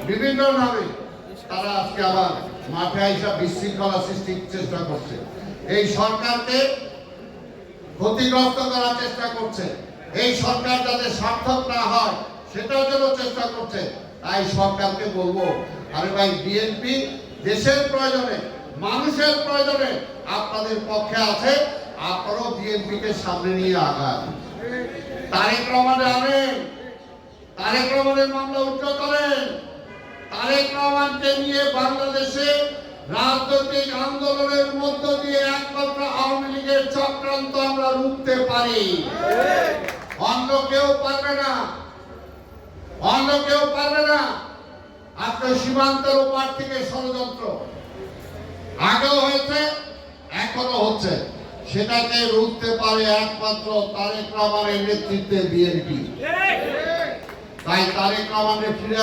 বিভিন্ন নামে তারা আজকে আবার মাঠে আইসা বিশৃঙ্খলা সৃষ্টির চেষ্টা করছে। এই সরকারকে ক্ষতিগ্রস্ত করার চেষ্টা করছে। এই সরকার যাতে সার্থক না হয় সেটার জন্য চেষ্টা করছে। তাই সরকারকে বলবো, আরে ভাই, বিএনপি দেশের প্রয়োজনে, মানুষের প্রয়োজনে আপনাদের পক্ষে আছে, আপনারাও বিএনপিকে সামনে নিয়ে আগান। তারেক রহমানের আনেন, তারেক রহমানের মামলা উচ্চ করেন। তারেক রহমানকে নিয়ে বাংলাদেশে রাজনৈতিক আন্দোলনের মধ্য দিয়ে একমাত্র আওয়ামী লীগের চক্রান্ত আমরা রুখতে পারি, অন্য কেউ পারবে না, অন্য কেউ পারবে না। আজকে সীমান্তের ওপার থেকে ষড়যন্ত্র আগেও হয়েছে, এখনো হচ্ছে, সেটাকে রুখতে পারে একমাত্র তারেক রহমানের নেতৃত্বে বিএনপি। তাই তারেক রহমানের ফিরে